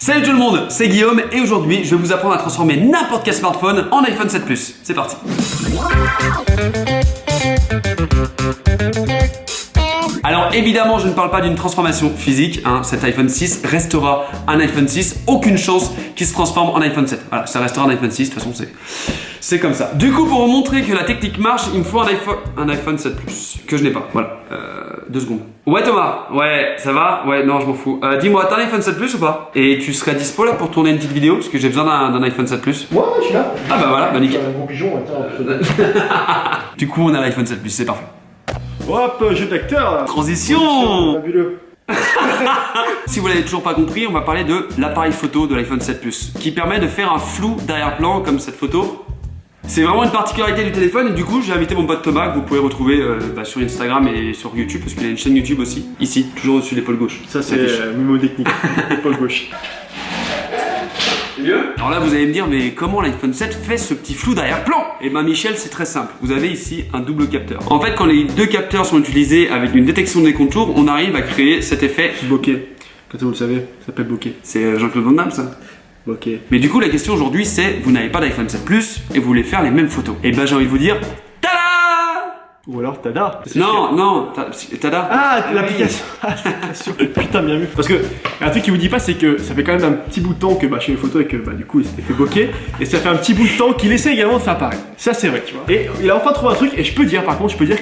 Salut tout le monde, c'est Guillaume et aujourd'hui je vais vous apprendre à transformer n'importe quel smartphone en iPhone 7 Plus. C'est parti. Alors évidemment je ne parle pas d'une transformation physique, cet iPhone 6 restera un iPhone 6, aucune chance qu'il se transforme en iPhone 7. Voilà, ça restera un iPhone 6, de toute façon c'est comme ça. Du coup pour vous montrer que la technique marche, il me faut un iPhone 7 Plus, que je n'ai pas. Voilà, 2 secondes. Ouais Thomas, ouais ça va? Ouais non je m'en fous. Dis-moi, t'as un iPhone 7 Plus ou pas? Et tu serais dispo là pour tourner une petite vidéo? Parce que j'ai besoin d'un iPhone 7 Plus. Ouais, je suis là. Ah bah voilà, bah nickel. Un bon pigeon, attends. Du coup on a l'iPhone 7 Plus, c'est parfait. Hop, jeu d'acteur. Transition. Fabuleux. Si vous l'avez toujours pas compris, on va parler de l'appareil photo de l'iPhone 7 Plus qui permet de faire un flou d'arrière-plan comme cette photo. C'est vraiment une particularité du téléphone et du coup j'ai invité mon pote Thomas que vous pouvez retrouver sur Instagram et sur YouTube parce qu'il a une chaîne YouTube aussi. Ici, toujours au-dessus de l'épaule gauche. Ça c'est mnémotechnique, épaule gauche. C'est mieux? Alors là vous allez me dire mais comment l'iPhone 7 fait ce petit flou d'arrière-plan? Et ben Michel, c'est très simple. Vous avez ici un double capteur. En fait quand les deux capteurs sont utilisés avec une détection des contours, on arrive à créer cet effet Bokeh. Comme ça vous le savez, ça s'appelle bokeh. C'est Jean-Claude Van Damme ça. Bokeh. Mais du coup la question aujourd'hui c'est vous n'avez pas d'iPhone 7 Plus et vous voulez faire les mêmes photos. Et ben j'ai envie de vous dire tada! Ou alors Tada. Non, tada. Ah, l'application. Putain, bien vu. Parce que un truc qui vous dit pas, c'est que ça fait quand même un petit bout de temps que je fais une photo et que du coup il s'était fait bokeh. Et ça fait un petit bout de temps qu'il essaie également de faire pareil. Ça c'est vrai, tu vois. Et il a enfin trouvé un truc et je peux dire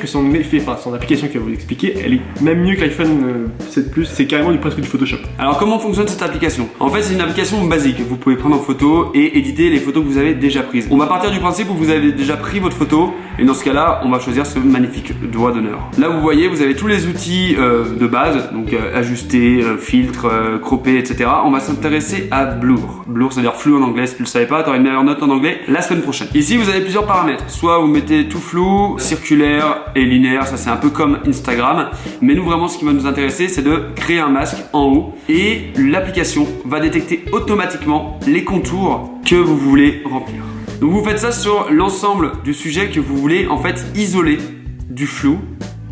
que son effet, son application qui va vous expliquer, elle est même mieux que l'iPhone 7 Plus. C'est carrément presque du Photoshop. Alors comment fonctionne cette application? En fait c'est une application basique. Vous pouvez prendre en photo et éditer les photos que vous avez déjà prises. On va partir du principe où vous avez déjà pris votre photo et dans ce cas là on va choisir ce magnifique doigt d'honneur. Là vous voyez vous avez tous les outils de base, donc ajuster, filtre, cropper, etc. On va s'intéresser à Blur. Blur ça veut dire flou en anglais, si tu le savais pas, tu auras une meilleure note en anglais la semaine prochaine. Ici vous avez plusieurs paramètres, soit vous mettez tout flou, circulaire et linéaire, ça c'est un peu comme Instagram, mais nous vraiment ce qui va nous intéresser c'est de créer un masque en haut et l'application va détecter automatiquement les contours que vous voulez remplir. Donc vous faites ça sur l'ensemble du sujet que vous voulez en fait isoler du flou.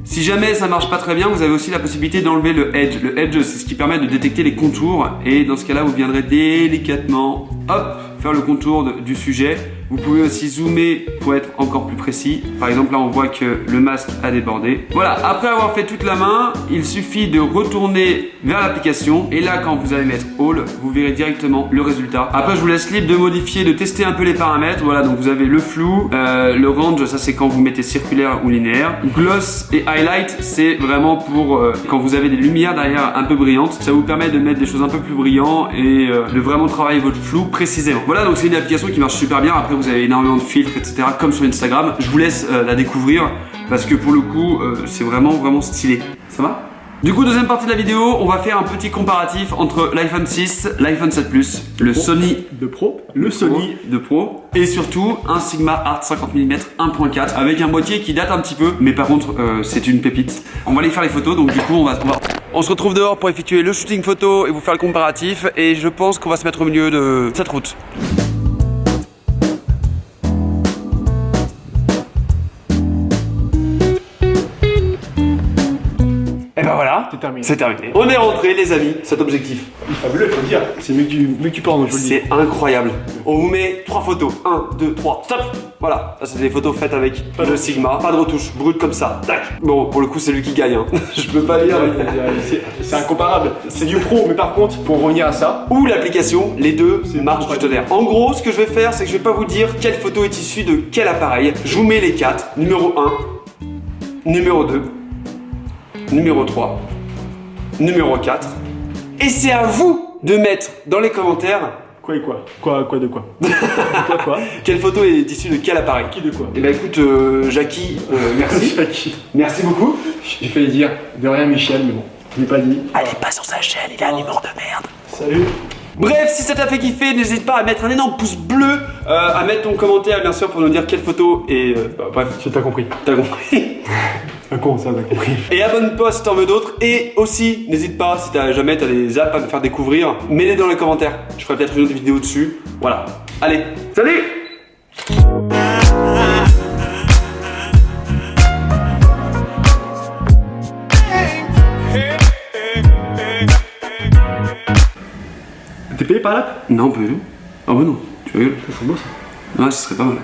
Si jamais ça marche pas très bien, vous avez aussi la possibilité d'enlever le edge. Le edge, c'est ce qui permet de détecter les contours et dans ce cas-là, vous viendrez délicatement, hop, faire le contour du sujet. Vous pouvez aussi zoomer pour être encore plus précis. Par exemple, là, on voit que le masque a débordé. Voilà, après avoir fait toute la main, il suffit de retourner vers l'application. Et là, quand vous allez mettre All, vous verrez directement le résultat. Après, je vous laisse libre de modifier, de tester un peu les paramètres. Voilà, donc vous avez le flou, le range, ça c'est quand vous mettez circulaire ou linéaire. Gloss et highlight, c'est vraiment pour quand vous avez des lumières derrière un peu brillantes. Ça vous permet de mettre des choses un peu plus brillantes et de vraiment travailler votre flou précisément. Voilà, donc c'est une application qui marche super bien. Après, vous avez énormément de filtres, etc. comme sur Instagram. Je vous laisse la découvrir parce que pour le coup, c'est vraiment stylé. Ça va? Du coup, deuxième partie de la vidéo, on va faire un petit comparatif entre l'iPhone 6, l'iPhone 7 Plus, le Sony de Pro, le Sony de Pro et surtout un Sigma Art 50 mm 1.4 avec un boîtier qui date un petit peu, mais par contre, c'est une pépite. On va aller faire les photos, donc du coup, on se retrouve dehors pour effectuer le shooting photo et vous faire le comparatif et je pense qu'on va se mettre au milieu de cette route. Et ben voilà, c'est terminé. On est rentré les amis, cet objectif. Fabuleux, faut le dire. C'est mieux que du porno, je vous le dis. C'est incroyable. On vous met 3 photos. 1, 2, 3, stop. Voilà, ça c'est des photos faites avec le Sigma. Pas de retouche, brut comme ça. Tac. Bon, pour le coup c'est lui qui gagne. Je peux pas lire. C'est incomparable. C'est du pro, mais par contre, pour revenir à ça, ou l'application, les deux marchent du tonnerre. En gros, ce que je vais faire, c'est que je vais pas vous dire quelle photo est issue de quel appareil. Je vous mets les 4. Numéro 1, numéro 2, numéro 3, numéro 4. Et c'est à vous de mettre dans les commentaires quoi de quoi quelle photo est issue de quel appareil. Qui de quoi? Eh ben écoute, Jackie, merci. Jackie. Merci beaucoup. J'ai failli dire de rien Michel, mais bon, je l'ai pas dit. Allez pas sur sa chaîne, il a un humour de merde. Salut. Bref, si ça t'a fait kiffer, n'hésite pas à mettre un énorme pouce bleu, à mettre ton commentaire bien sûr pour nous dire quelle photo et bref, T'as compris. T'as compris. Un con ça, t'as compris. Et abonne-toi si t'en veux d'autres. Et aussi, n'hésite pas, si jamais t'as des apps à me faire découvrir, mets-les dans les commentaires. Je ferai peut-être une autre vidéo dessus. Voilà. Allez, salut! T'es payé par l'app? Non, pas du tout. Ah bah non, tu rigoles. Ça c'est beau ça. Ouais, ce serait pas mal.